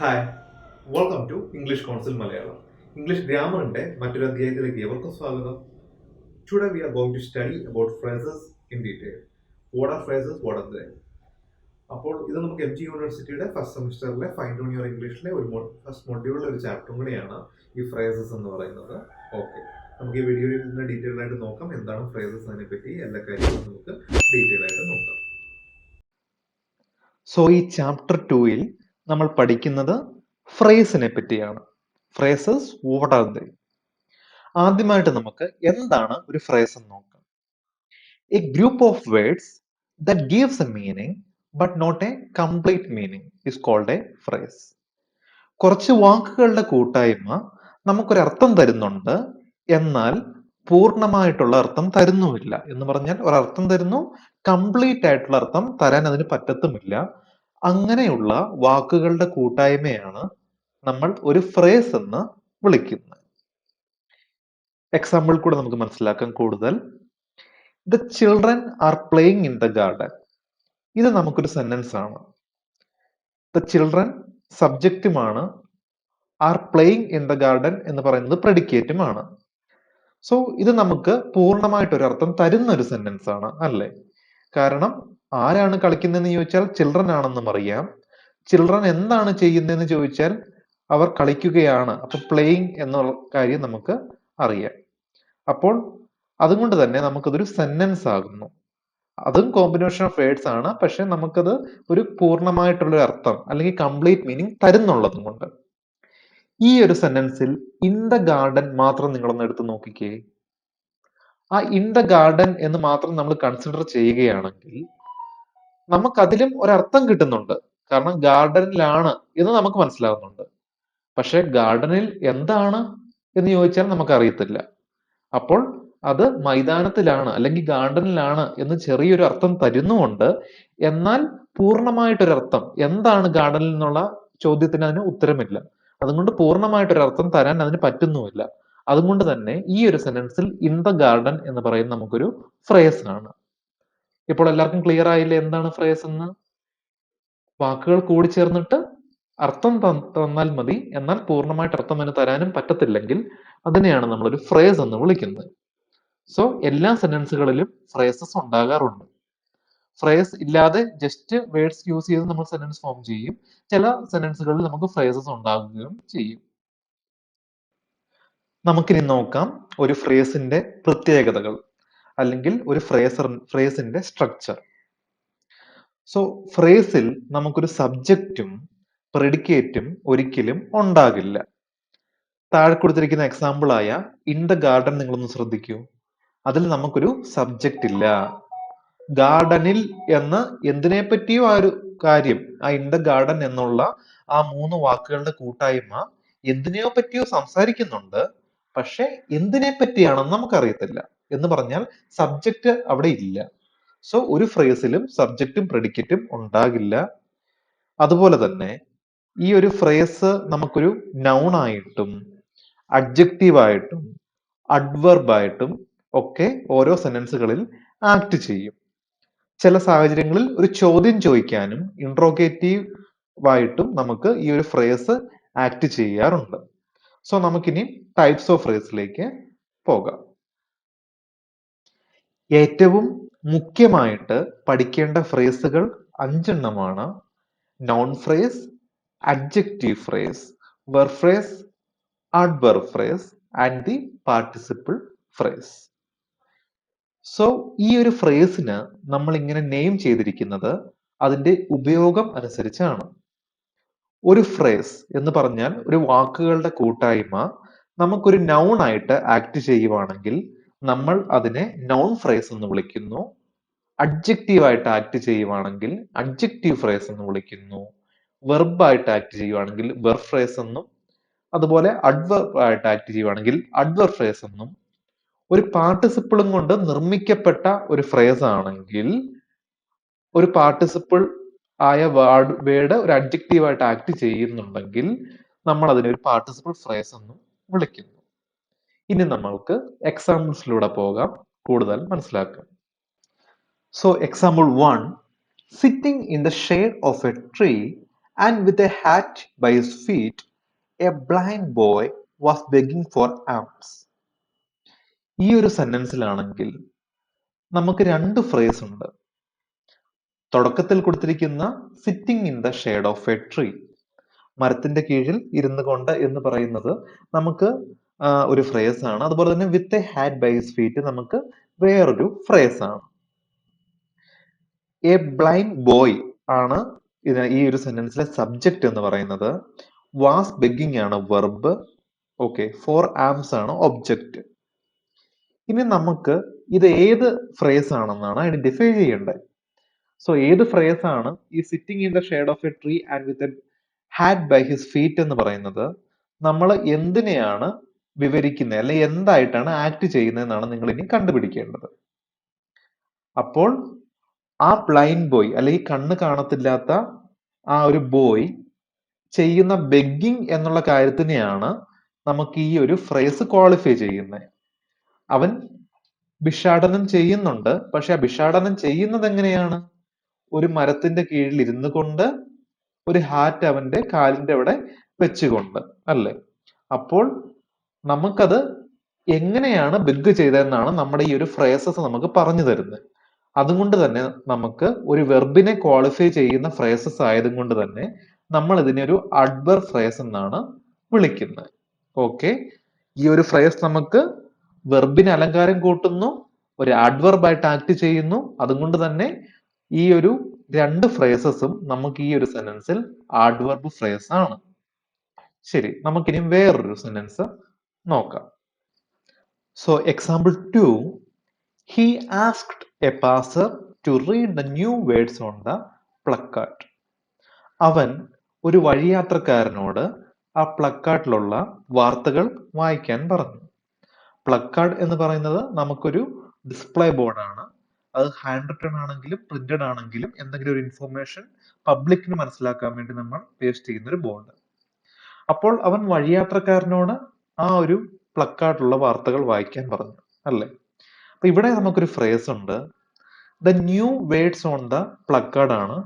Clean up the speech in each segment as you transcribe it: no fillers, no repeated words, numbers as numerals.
Hi welcome to English council Malayalam English ഗ്രാമറിന്റെ മറ്റൊരു അധ്യായത്തിലേക്ക് ഏവർക്കും സ്വാഗതം. Today we are going to study about phrases in detail. What are phrases, what are they? അപ്പോൾ ഇത് നമുക്ക് എം ജി യൂണിവേഴ്സിറ്റിയുടെ ഫസ്റ്റ് സെമിസ്റ്ററിലെ ഫൈൻഡ് ഓൺ യുവർ ഇംഗ്ലീഷിലെ ഒരു ഫസ്റ്റ് മൊഡ്യൂളിലെ ഒരു ചാപ്റ്ററും കൂടിയാണ് ഈ ഫ്രേസസ് എന്ന് പറയുന്നത്. ഓക്കെ, നമുക്ക് ഈ വീഡിയോയിൽ നിന്ന് ഡീറ്റെയിൽ ആയിട്ട് നോക്കാം. എന്താണ് ഫ്രേസസ്, അതിനെ പറ്റി എല്ലാ കാര്യങ്ങളും നമുക്ക് ഡീറ്റെയിൽ ആയിട്ട് നോക്കാം. സോ ഈ ചാപ്റ്റർ 2-ൽ നമ്മൾ പഠിക്കുന്നത് ഫ്രേസിനെ പറ്റിയാണ്. Phrases what are they? ആദ്യമായിട്ട് നമുക്ക് എന്താണ് ഒരു ഫ്രേസ് എന്ന് നോക്കാം. A group of words that gives a meaning but not a complete meaning is called a phrase. കുറച്ച് വാക്കുകളുടെ കൂട്ടായ്മ നമുക്കൊരർത്ഥം തരുന്നുണ്ട്, എന്നാൽ പൂർണ്ണമായിട്ടുള്ള അർത്ഥം തരുന്നുമില്ല. എന്ന് പറഞ്ഞാൽ ഒരർത്ഥം തരുന്നു, കംപ്ലീറ്റ് ആയിട്ടുള്ള അർത്ഥം തരാൻ അതിന് പറ്റത്തുമില്ല. അങ്ങനെയുള്ള വാക്കുകളുടെ കൂട്ടായ്മയാണ് നമ്മൾ ഒരു ഫ്രേസ് എന്ന് വിളിക്കുന്നത്. എക്സാമ്പിൾ കൂടെ നമുക്ക് മനസ്സിലാക്കാൻ കൂടുതൽ. The children are playing in the garden. ഇത് നമുക്കൊരു സെന്റൻസ് ആണ്. ദ ചിൽഡ്രൻ സബ്ജക്റ്റുമാണ്, are playing in the garden എന്ന് പറയുന്നത് പ്രെഡിക്കേറ്റുമാണ്. സോ ഇത് നമുക്ക് പൂർണ്ണമായിട്ട് ഒരു അർത്ഥം തരുന്ന ഒരു സെന്റൻസ് ആണ്, അല്ലേ? കാരണം ആരാണ് കളിക്കുന്നതെന്ന് ചോദിച്ചാൽ ചിൽഡ്രൻ ആണെന്നും അറിയാം. ചിൽഡ്രൻ എന്താണ് ചെയ്യുന്നതെന്ന് ചോദിച്ചാൽ അവർ കളിക്കുകയാണ്. അപ്പൊ പ്ലേയിങ് എന്നുള്ള കാര്യം നമുക്ക് അറിയാം. അപ്പോൾ അതുകൊണ്ട് തന്നെ നമുക്കതൊരു സെന്റൻസ് ആകുന്നു. അതും കോമ്പിനേഷൻ ഓഫ് വേർഡ്സ് ആണ്, പക്ഷെ നമുക്കത് ഒരു പൂർണ്ണമായിട്ടുള്ള ഒരു അർത്ഥം അല്ലെങ്കിൽ കംപ്ലീറ്റ് മീനിങ് തരുന്നുള്ളതും കൊണ്ട്. ഈ ഒരു സെന്റൻസിൽ ഇൻ ദ ഗാർഡൻ മാത്രം നിങ്ങളൊന്ന് എടുത്ത് നോക്കിക്കേ. ആ ഇൻ ദ ഗാർഡൻ എന്ന് മാത്രം നമ്മൾ കൺസിഡർ ചെയ്യുകയാണെങ്കിൽ നമുക്കതിലും ഒരർത്ഥം കിട്ടുന്നുണ്ട്. കാരണം ഗാർഡനിലാണ് എന്ന് നമുക്ക് മനസ്സിലാവുന്നുണ്ട്. പക്ഷെ ഗാർഡനിൽ എന്താണ് എന്ന് ചോദിച്ചാൽ നമുക്ക് അറിയത്തില്ല. അപ്പോൾ അത് മൈതാനത്തിലാണ് അല്ലെങ്കിൽ ഗാർഡനിലാണ് എന്ന് ചെറിയൊരു അർത്ഥം തരുന്നുമുണ്ട്. എന്നാൽ പൂർണ്ണമായിട്ടൊരർത്ഥം എന്താണ് ഗാർഡനിൽ എന്നുള്ള ചോദ്യത്തിന് അതിന് ഉത്തരമില്ല. അതുകൊണ്ട് പൂർണ്ണമായിട്ടൊരർത്ഥം തരാൻ അതിന് പറ്റുന്നുമില്ല. അതുകൊണ്ട് തന്നെ ഈ ഒരു സെന്റൻസിൽ ഇൻ ദ ഗാർഡൻ എന്ന് പറയുന്ന നമുക്കൊരു ഫ്രേസ് ആണ്. ഇപ്പോൾ എല്ലാവർക്കും ക്ലിയർ ആയില്ലേ എന്താണ് ഫ്രേസ് എന്ന്? വാക്കുകൾ കൂടിച്ചേർന്നിട്ട് അർത്ഥം തന്നാൽ മതി, എന്നാൽ പൂർണ്ണമായിട്ട് അർത്ഥം അതിന് തരാനും പറ്റത്തില്ലെങ്കിൽ അതിനെയാണ് നമ്മളൊരു ഫ്രേസ് എന്ന് വിളിക്കുന്നത്. സോ എല്ലാ സെന്റൻസുകളിലും ഫ്രേസസ് ഉണ്ടാകാറുണ്ട്. ഫ്രേസ് ഇല്ലാതെ ജസ്റ്റ് വേർഡ്സ് യൂസ് ചെയ്ത് നമ്മൾ സെന്റൻസ് ഫോം ചെയ്യും. ചില സെന്റൻസുകളിൽ നമുക്ക് ഫ്രേസസ് ഉണ്ടാകുകയും ചെയ്യും. നമുക്കിനി നോക്കാം ഒരു ഫ്രേസിന്റെ പ്രത്യേകതകൾ അല്ലെങ്കിൽ ഒരു ഫ്രേസിന്റെ സ്ട്രക്ചർ. സോ ഫ്രേസിൽ നമുക്കൊരു സബ്ജക്റ്റും പ്രെഡിക്കേറ്റും ഒരിക്കലും ഉണ്ടാകില്ല. താഴെ കൊടുത്തിരിക്കുന്ന എക്സാമ്പിൾ ആയ ഇൻ ദ ഗാർഡൻ നിങ്ങളൊന്ന് ശ്രദ്ധിക്കൂ. അതിൽ നമുക്കൊരു സബ്ജക്റ്റ് ഇല്ല. ഗാർഡനിൽ എന്ന എന്തിനെ പറ്റിയോ ആ ഒരു കാര്യം, ആ ഇൻ ദ ഗാർഡൻ എന്നുള്ള ആ 3 വാക്കുകളുടെ കൂട്ടായ്മ എന്തിനെയോ പറ്റിയോ സംസാരിക്കുന്നുണ്ട്. പക്ഷെ എന്തിനെ പറ്റിയാണെന്ന് നമുക്കറിയത്തില്ല. എന്ന് പറഞ്ഞാൽ സബ്ജക്റ്റ് അവിടെ ഇല്ല. സോ ഒരു ഫ്രേസിലും സബ്ജക്റ്റും പ്രെഡിക്കേറ്റും ഉണ്ടാകില്ല. അതുപോലെ തന്നെ ഈ ഒരു ഫ്രേസ് നമുക്കൊരു നൗൺ ആയിട്ടും അഡ്ജക്റ്റീവ് ആയിട്ടും അഡ്വർബ് ആയിട്ടും ഒക്കെ ഓരോ സെന്റൻസുകളിൽ ആക്ട് ചെയ്യും. ചില സാഹചര്യങ്ങളിൽ ഒരു ചോദ്യം ചോദിക്കാനും ഇൻട്രോഗേറ്റീവ് ആയിട്ടും നമുക്ക് ഈ ഒരു ഫ്രേസ് ആക്ട് ചെയ്യാറുണ്ട്. സോ നമുക്കിനി ടൈപ്സ് ഓഫ് ഫ്രേസിലേക്ക് പോകാം. ഏറ്റവും മുഖ്യമായിട്ട് പഠിക്കേണ്ട ഫ്രേസുകൾ 5 noun phrase, adjective phrase, verb phrase, adverb phrase and the participle phrase. So ഈ ഒരു ഫ്രേസിന് നമ്മൾ ഇങ്ങനെ നെയിം ചെയ്തിരിക്കുന്നത് അതിന്റെ ഉപയോഗം അനുസരിച്ചാണ്. ഒരു ഫ്രേസ് എന്ന് പറഞ്ഞാൽ ഒരു വാക്കുകളുടെ കൂട്ടായ്മ നമുക്കൊരു നൗൺ ആയിട്ട് ആക്ട് ചെയ്യുവാണെങ്കിൽ നമ്മൾ അതിനെ നൗൺ ഫ്രേസ് എന്ന് വിളിക്കുന്നു. അഡ്ജക്റ്റീവ് ആയിട്ട് ആക്ട് ചെയ്യുവാണെങ്കിൽ അഡ്ജക്റ്റീവ് ഫ്രേസ് എന്ന് വിളിക്കുന്നു. വെർബ് ആയിട്ട് ആക്ട് ചെയ്യുവാണെങ്കിൽ വെർബ് ഫ്രേസ് എന്നും, അതുപോലെ അഡ്വർബ് ആയിട്ട് ആക്ട് ചെയ്യുവാണെങ്കിൽ അഡ്വർബ് ഫ്രേസ് എന്നും, ഒരു പാർട്ടിസിപ്പിളും കൊണ്ട് നിർമ്മിക്കപ്പെട്ട ഒരു ഫ്രേസ് ആണെങ്കിൽ ഒരു പാർട്ടിസിപ്പിൾ ആയ വേർഡ് ഒരു അഡ്ജക്റ്റീവ് ആയിട്ട് ആക്ട് ചെയ്യുന്നുണ്ടെങ്കിൽ നമ്മൾ അതിനെ ഒരു പാർട്ടിസിപ്പിൾ ഫ്രേസ് എന്നും വിളിക്കുന്നു. ഇനി നമ്മൾക്ക് എക്സാമ്പിൾസിലൂടെ പോകാം, കൂടുതൽ മനസ്സിലാക്കാം. So example 1, sitting in the shade of a tree and with a hat by his feet, a blind boy was begging for alms. ഈ ഒരു സെന്റൻസിലാണെങ്കിൽ നമുക്ക് രണ്ട് ഫ്രേസ് ഉണ്ട്. തുടക്കത്തിൽ കൊടുത്തിരിക്കുന്ന sitting in the shade of a tree, മരത്തിന്റെ കീഴിൽ ഇരുന്നു കൊണ്ട് എന്ന് പറയുന്നത് നമുക്ക് ഒരു ഫ്രേസ് ആണ്. അതുപോലെ തന്നെ with a hat by his feet നമുക്ക് വേറൊരു ഫ്രേസ് ആണ്. എ ബ്ലൈൻഡ് ബോയ് ആണ് ഈ ഒരു സെന്റൻസിലെ സബ്ജക്റ്റ് എന്ന് പറയുന്നത്. വാസ് ബെഗിങ് ആണ് വെർബ്. ഓക്കെ, ഫോർ ആംസ് ആണ് ഒബ്ജക്റ്റ്. ഇനി നമുക്ക് ഇത് ഏത് ഫ്രേസ് ആണെന്നാണ് ഐഡന്റിഫൈ ചെയ്യേണ്ടത്. സോ ഏത് ഫ്രേസ് ആണ് ഈ sitting in the shade of a tree and with a hat by his feet എന്ന് പറയുന്നത് നമ്മൾ എന്തിനെയാണ് വിവരിക്കുന്നത്, അല്ലെങ്കിൽ എന്തായിട്ടാണ് ആക്ട് ചെയ്യുന്നതെന്നാണ് നിങ്ങൾ ഇനി കണ്ടുപിടിക്കേണ്ടത്. അപ്പോൾ ആ ബ്ലൈൻഡ് ബോയ് അല്ലെങ്കിൽ കണ്ണ് കാണത്തില്ലാത്ത ആ ഒരു ബോയ് ചെയ്യുന്ന ബെഗിങ് എന്നുള്ള കാര്യത്തിനെയാണ് നമുക്ക് ഈ ഒരു ഫ്രേസ് ക്വാളിഫൈ ചെയ്യുന്നത്. അവൻ ഭിക്ഷാടനം ചെയ്യുന്നുണ്ട്, പക്ഷെ ആ ഭിക്ഷാടനം ചെയ്യുന്നത് എങ്ങനെയാണ്? ഒരു മരത്തിന്റെ കീഴിൽ ഇരുന്നു കൊണ്ട് ഒരു ഹാറ്റ് അവന്റെ കാലിന്റെ അവിടെ വെച്ചുകൊണ്ട്, അല്ലേ? അപ്പോൾ നമുക്കത് എങ്ങനെയാണ് ബെഗ് ചെയ്തതെന്നാണ് നമ്മുടെ ഈ ഒരു ഫ്രേസസ് നമുക്ക് പറഞ്ഞു തരുന്നത്. അതുകൊണ്ട് തന്നെ നമുക്ക് ഒരു വെർബിനെ ക്വാളിഫൈ ചെയ്യുന്ന ഫ്രേസസ് ആയതും കൊണ്ട് തന്നെ നമ്മൾ ഇതിനെ ഒരു അഡ്വർബ് ഫ്രേസ് എന്നാണ് വിളിക്കുന്നത്. ഓക്കെ, ഈ ഒരു ഫ്രേസ് നമുക്ക് വെർബിന് അലങ്കാരം കൂട്ടുന്നു, ഒരു അഡ്വർബ് ആയിട്ട് ആക്ട് ചെയ്യുന്നു. അതുകൊണ്ട് തന്നെ ഈ ഒരു രണ്ട് ഫ്രേസസും നമുക്ക് ഈ ഒരു സെന്റൻസിൽ അഡ്വർബ് ഫ്രേസ് ആണ്. ശരി, നമുക്കിനി വേറൊരു സെന്റൻസ് നോക്കാം. So example 2, he asked a passer to read the new words on the placard. അവൻ ഒരു വഴിയാത്രക്കാരനോട് ആ പ്ലക്കാർഡിലുള്ള വാർത്തകൾ വായിക്കാൻ പറഞ്ഞു. പ്ലക്കാർഡ് എന്ന് പറയുന്നത് നമുക്കൊരു ഡിസ്പ്ലേ ബോർഡാണ്. അത് ഹാൻഡ് റിട്ടൺ ആണെങ്കിലും പ്രിന്റഡ് ആണെങ്കിലും എന്തെങ്കിലും ഒരു ഇൻഫർമേഷൻ പബ്ലിക്കിന് മനസ്സിലാക്കാൻ വേണ്ടി നമ്മൾ പേസ്റ്റ് ചെയ്യുന്ന ഒരു ബോർഡ്. അപ്പോൾ അവൻ വഴിയാത്രക്കാരനോട് ആ ഒരു പ്ലക്കാർഡിലുള്ള വാർത്തകൾ വായിക്കാൻ പറഞ്ഞു, അല്ലേ? അപ്പൊ ഇവിടെ നമുക്കൊരു ഫ്രേസ് ഉണ്ട്. The new words on the placard ആണ്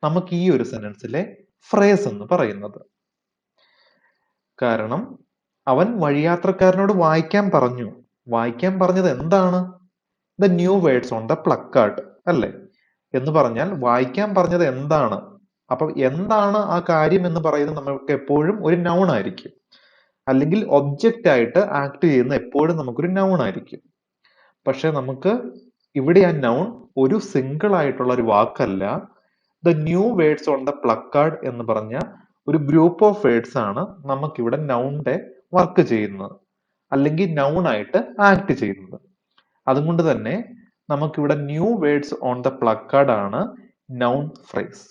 നമുക്ക് ഈ ഒരു സെന്റൻസിലെ ഫ്രേസ് എന്ന് പറയുന്നത്. കാരണം അവൻ വഴിയാത്രക്കാരനോട് വായിക്കാൻ പറഞ്ഞു. വായിക്കാൻ പറഞ്ഞത് എന്താണ്? The new words on the placard, അല്ലേ? എന്ന് പറഞ്ഞാൽ വായിക്കാൻ പറഞ്ഞത് എന്താണ്? അപ്പൊ എന്താണ് ആ കാര്യം എന്ന് പറയുന്നത് നമുക്ക് എപ്പോഴും ഒരു നൗൺ ആയിരിക്കും, അല്ലെങ്കിൽ ഒബ്ജക്റ്റ് ആയിട്ട് ആക്ട് ചെയ്യുന്ന എപ്പോഴും നമുക്കൊരു നൗൺ ആയിരിക്കും. പക്ഷെ നമുക്ക് ഇവിടെ ആ നൗൺ ഒരു സിംഗിൾ ആയിട്ടുള്ള ഒരു വാക്കല്ല. The new words on the placard എന്ന് പറഞ്ഞ ഒരു ഗ്രൂപ്പ് ഓഫ് വേർഡ്സ് ആണ് നമുക്കിവിടെ നൗണിന്റെ വർക്ക് ചെയ്യുന്നത്, അല്ലെങ്കിൽ നൗൺ ആയിട്ട് ആക്ട് ചെയ്യുന്നത്. അതുകൊണ്ട് തന്നെ നമുക്കിവിടെ new words on the placard ആണ് നൗൺ ഫ്രേസ്.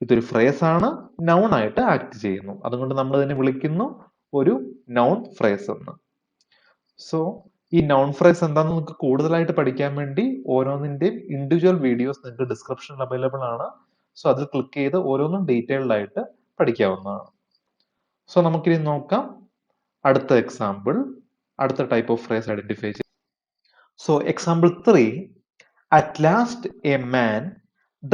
ഇതൊരു ഫ്രേസ് ആണ്, നൗൺ ആയിട്ട് ആക്ട് ചെയ്യുന്നു. അതുകൊണ്ട് നമ്മൾ ഇതിനെ വിളിക്കുന്നു ഒരു നൗൺ ഫ്രേസ് എന്ന്. സോ ഈ നൗൺ ഫ്രേസ് എന്താണെന്ന് നിങ്ങൾക്ക് കൂടുതലായിട്ട് പഠിക്കാൻ വേണ്ടി ഓരോന്നിന്റെയും ഇൻഡിവിജ്വൽ വീഡിയോസ് നിങ്ങൾക്ക് ഡിസ്ക്രിപ്ഷനിൽ അവൈലബിൾ ആണ്. സോ അതിൽ ക്ലിക്ക് ചെയ്ത് ഓരോന്നും ഡീറ്റെയിൽഡ് ആയിട്ട് പഠിക്കാവുന്നതാണ്. സോ നമുക്കിനി നോക്കാം അടുത്ത എക്സാമ്പിൾ, അടുത്ത ടൈപ്പ് ഓഫ് ഫ്രേസ് ഐഡന്റിഫൈ ചെയ്യാം. So example 3, at last a man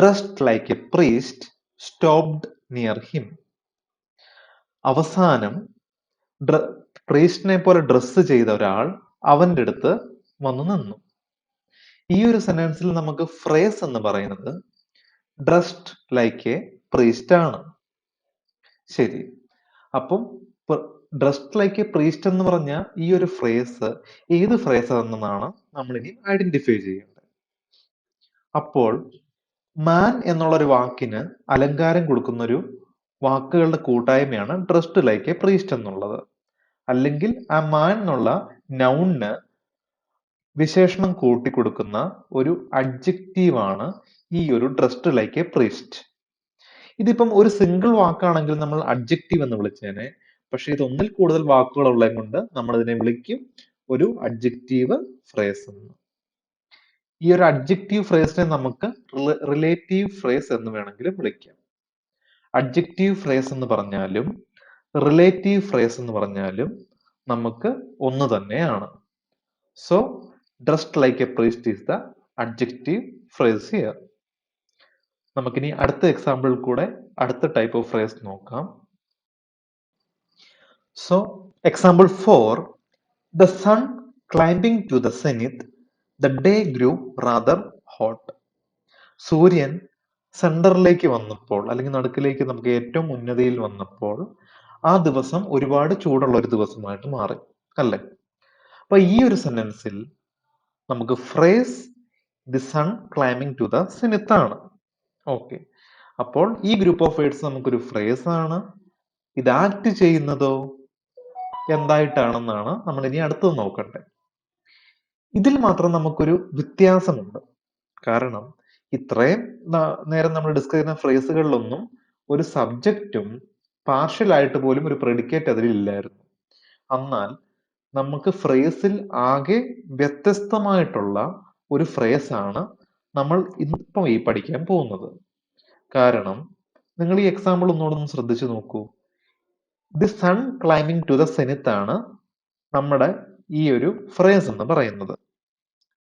dressed like A priest stopped near him. അവസാനം പ്രീസ്റ്റിനെ പോലെ ഡ്രസ്സ് ചെയ്ത ഒരാൾ അവന്റെ അടുത്ത് വന്നു നിന്നു. ഈ ഒരു സെന്റൻസിൽ നമുക്ക് ഫ്രേസ് എന്ന് പറയുന്നത് ഡ്രസ്ഡ് ലൈക്ക് എ പ്രീസ്റ്റ് ആണ്. ശരി, അപ്പം ഡ്രസ്ഡ് ലൈക്ക് എ പ്രീസ്റ്റ് എന്ന് പറഞ്ഞ ഈ ഒരു ഫ്രേസ് ഏത് ഫ്രേസ് ആണെന്നാണ് നമ്മൾ ഇനി ഐഡന്റിഫൈ ചെയ്യേണ്ടത്. അപ്പോൾ മാൻ എന്നുള്ള ഒരു വാക്കിന് അലങ്കാരം കൊടുക്കുന്ന ഒരു വാക്കുകളുടെ കൂട്ടായ്മയാണ് ഡ്രസ്ഡ് ലൈക്ക് എ പ്രീസ്റ്റ് എന്നുള്ളത്. അല്ലെങ്കിൽ ആ മാൻ എന്നുള്ള നൗണിന് വിശേഷണം കൂട്ടിക്കൊടുക്കുന്ന ഒരു അഡ്ജക്റ്റീവ് ആണ് ഈ ഒരു ഡ്രസ്ഡ് ലൈക്ക് എ പ്രീസ്റ്റ്. ഇതിപ്പം ഒരു സിംഗിൾ വാക്കാണെങ്കിൽ നമ്മൾ അഡ്ജക്റ്റീവ് എന്ന് വിളിച്ചേനെ. പക്ഷെ ഇത് ഒന്നിൽ കൂടുതൽ വാക്കുകൾ ഉള്ളത് കൊണ്ട് നമ്മൾ ഇതിനെ വിളിക്കും ഒരു അഡ്ജക്റ്റീവ് ഫ്രേസ് എന്ന്. ഈ ഒരു അഡ്ജക്റ്റീവ് ഫ്രേസിനെ നമുക്ക് റിലേറ്റീവ് ഫ്രേസ് എന്ന് വേണമെങ്കിലും വിളിക്കാം. അഡ്ജക്റ്റീവ് ഫ്രേസ് എന്ന് പറഞ്ഞാലും റിലേറ്റീവ് ഫ്രേസ് എന്ന് പറഞ്ഞാലും നമുക്ക് ഒന്ന് തന്നെയാണ്. So dressed like A priest is the adjective phrase here. നമുക്കിനി അടുത്ത എക്സാമ്പിൾ കൂടെ അടുത്ത ടൈപ്പ് ഓഫ് ഫ്രേസ് നോക്കാം. So example 4, the sun climbing to the zenith, the day grew rather hot. സൂര്യൻ സെന്ററിലേക്ക് വന്നപ്പോൾ അല്ലെങ്കിൽ നടുക്കിലേക്ക് നമുക്ക് ഏറ്റവും ഉന്നതിയിൽ വന്നപ്പോൾ ആ ദിവസം ഒരുപാട് ചൂടുള്ള ഒരു ദിവസമായിട്ട് മാറി, അല്ലേ? അപ്പൊ ഈ ഒരു സെന്റൻസിൽ നമുക്ക് phrase the sun climbing to the zenith ആണ്. ഓക്കെ, അപ്പോൾ ഈ ഗ്രൂപ്പ് ഓഫ് വേർഡ്സ് നമുക്കൊരു ഫ്രേസ് ആണ്. ഇത് ആക്ട് ചെയ്യുന്നതോ എന്തായിട്ടാണെന്നാണ് നമ്മൾ ഇനി അടുത്തത് നോക്കട്ടെ. ഇതിൽ മാത്രം നമുക്കൊരു വ്യത്യാസമുണ്ട്. കാരണം ഇത്രയും നേരം നമ്മൾ ഡിസ്കസ് ചെയ്യുന്ന ഫ്രേസുകളിലൊന്നും ഒരു സബ്ജക്റ്റും പാർഷ്യൽ ആയിട്ട് പോലും ഒരു പ്രെഡിക്കേറ്റ് അതിലില്ലായിരുന്നു. എന്നാൽ നമുക്ക് ഫ്രേസിൽ ആകെ വ്യത്യസ്തമായിട്ടുള്ള ഒരു ഫ്രേസ് ആണ് നമ്മൾ ഇപ്പം ഈ പഠിക്കാൻ പോകുന്നത്. കാരണം നിങ്ങൾ ഈ എക്സാമ്പിൾ ഒന്നുകൂടെ ശ്രദ്ധിച്ചു നോക്കൂ. The sun climbing to the zenith ആണ് നമ്മുടെ ഈ ഒരു ഫ്രേസ് എന്ന് പറയുന്നത്.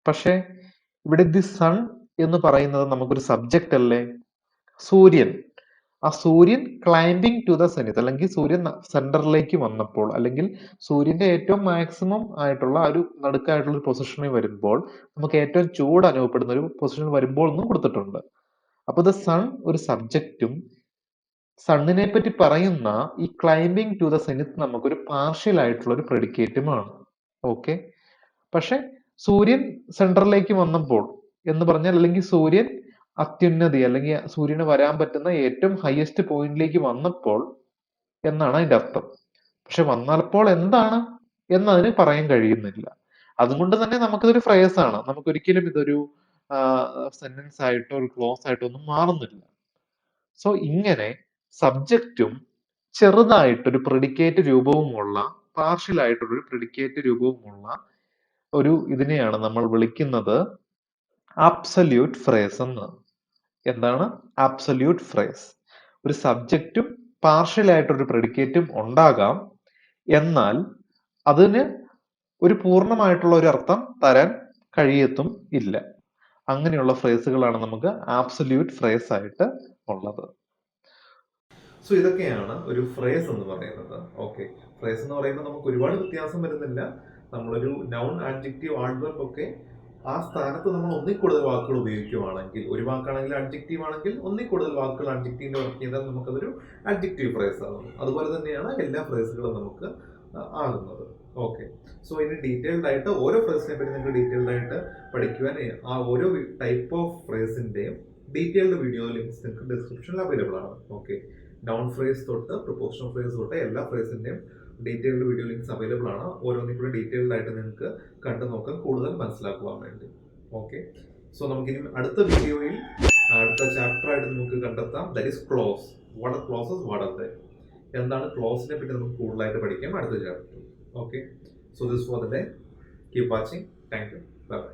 പക്ഷെ ഇവിടെ ദി സൺ എന്ന് പറയുന്നത് നമുക്കൊരു സബ്ജക്റ്റ് അല്ലേ? സൂര്യൻ. ആ സൂര്യൻ ക്ലൈംബിംഗ് ടു ദ സെനിത്ത് അല്ലെങ്കിൽ സൂര്യൻ സെന്ററിലേക്ക് വന്നപ്പോൾ അല്ലെങ്കിൽ സൂര്യന്റെ ഏറ്റവും മാക്സിമം ആയിട്ടുള്ള ഒരു നടുക്കായിട്ടുള്ള ഒരു പൊസിഷനിൽ വരുമ്പോൾ നമുക്ക് ഏറ്റവും ചൂട് അനുഭവപ്പെടുന്ന ഒരു പൊസിഷനിൽ വരുമ്പോൾ എന്നും കൊടുത്തിട്ടുണ്ട്. അപ്പൊ ദ സൺ ഒരു സബ്ജക്റ്റും സണ്ണിനെ പറ്റി പറയുന്ന ഈ ക്ലൈംബിംഗ് ടു ദ സെനിത്ത് നമുക്കൊരു പാർഷ്യൽ ആയിട്ടുള്ള ഒരു പ്രെഡിക്കേറ്റുമാണ്. ഓക്കെ, പക്ഷെ സൂര്യൻ സെന്ററിലേക്ക് വന്നപ്പോൾ എന്ന് പറഞ്ഞാൽ അല്ലെങ്കിൽ സൂര്യൻ അത്യുന്നതി അല്ലെങ്കിൽ സൂര്യന് വരാൻ പറ്റുന്ന ഏറ്റവും ഹയസ്റ്റ് പോയിന്റിലേക്ക് വന്നപ്പോൾ എന്നാണ് അതിന്റെ അർത്ഥം. പക്ഷെ വന്നപ്പോൾ എന്താണ് എന്നതിന് പറയാൻ കഴിയുന്നില്ല. അതുകൊണ്ട് തന്നെ നമുക്കിതൊരു ഫ്രേസ് ആണ്. നമുക്ക് ഒരിക്കലും ഇതൊരു സെന്റൻസ് ആയിട്ടോ ഒരു ക്ലോസ് ആയിട്ടോ ഒന്നും മാറുന്നില്ല. സോ ഇങ്ങനെ സബ്ജക്റ്റും ചെറുതായിട്ടൊരു പ്രെഡിക്കേറ്റ് രൂപവുമുള്ള പാർഷ്യൽ ആയിട്ടൊരു പ്രെഡിക്കേറ്റ് രൂപവുമുള്ള ഒരു ഇതിനെയാണ് നമ്മൾ വിളിക്കുന്നത് ആബ്സല്യൂട്ട് ഫ്രേസ് എന്ന്. എന്താണ് ആബ്സല്യൂട്ട് ഫ്രേസ്? ഒരു സബ്ജക്റ്റും പാർഷ്യൽ ആയിട്ടൊരു പ്രെഡിക്കേറ്റും ഉണ്ടാകാം, എന്നാൽ അതിന് ഒരു പൂർണ്ണമായിട്ടുള്ള ഒരു അർത്ഥം തരാൻ കഴിയത്തും ഇല്ല. അങ്ങനെയുള്ള ഫ്രേസുകളാണ് നമുക്ക് ആബ്സല്യൂട്ട് ഫ്രേസ് ആയിട്ട് ഉള്ളത്. സോ ഇതൊക്കെയാണ് ഒരു ഫ്രേസ് എന്ന് പറയുന്നത്. ഓക്കെ, ഫ്രേസ് എന്ന് പറയുമ്പോൾ നമുക്ക് ഒരുപാട് വ്യത്യാസം വരുന്നില്ല. നമ്മളൊരു നൗൺ, ആഡ്ജക്റ്റീവ്, ആഡ്വർബ് ഒക്കെ ആ സ്ഥാനത്ത് നമ്മൾ ഒന്നിൽ കൂടുതൽ വാക്കുകൾ ഉപയോഗിക്കുകയാണെങ്കിൽ, ഒരു വാക്കാണെങ്കിൽ അഡ്ജക്റ്റീവ് ആണെങ്കിൽ ഒന്നിൽ കൂടുതൽ വാക്കുകൾ അഡ്ജക്റ്റീവിന്റെ വർക്ക് ചെയ്താൽ നമുക്കതൊരു അഡ്ജക്റ്റീവ് ഫ്രേസ് ആകും. അതുപോലെ തന്നെയാണ് എല്ലാ ഫ്രേസുകളും നമുക്ക് ആകുന്നത്. ഓക്കെ, സോ ഇനി ഡീറ്റെയിൽഡ് ആയിട്ട് ഓരോ ഫ്രേസിനെ പറ്റി നിങ്ങൾക്ക് ഡീറ്റെയിൽഡ് ആയിട്ട് പഠിക്കുവാൻ ആ ഓരോ ടൈപ്പ് ഓഫ് ഫ്രേസിന്റെയും ഡീറ്റെയിൽഡ് വീഡിയോ ലിങ്ക്സ് നിങ്ങൾക്ക് ഡിസ്ക്രിപ്ഷനിൽ അവൈലബിൾ ആണ്. ഓക്കെ, നൗൺ ഫ്രേസ് തൊട്ട് പ്രിപ്പോസിഷണൽ ഫ്രേസ് തൊട്ട് എല്ലാ ഫ്രേസിന്റെയും ഡീറ്റെയിൽഡ് വീഡിയോ ലിങ്ക്സ് അവൈലബിൾ ആണ്. ഓരോന്നിൽ കൂടെ ഡീറ്റെയിൽഡ് ആയിട്ട് നിങ്ങൾക്ക് കണ്ടു നോക്കാൻ കൂടുതൽ മനസ്സിലാക്കുവാൻ വേണ്ടി. ഓക്കെ, സോ നമുക്കിനി അടുത്ത വീഡിയോയിൽ അടുത്ത ചാപ്റ്റർ ആയിട്ട് നമുക്ക് കണ്ടെത്താം. That is clause. What are clauses, what are they, എന്താണ് ക്ലോസിനെ പറ്റി നമുക്ക് കൂടുതലായിട്ട് പഠിക്കാം അടുത്ത chapter. Okay, so this for the day. Keep watching. Thank you. Bye by.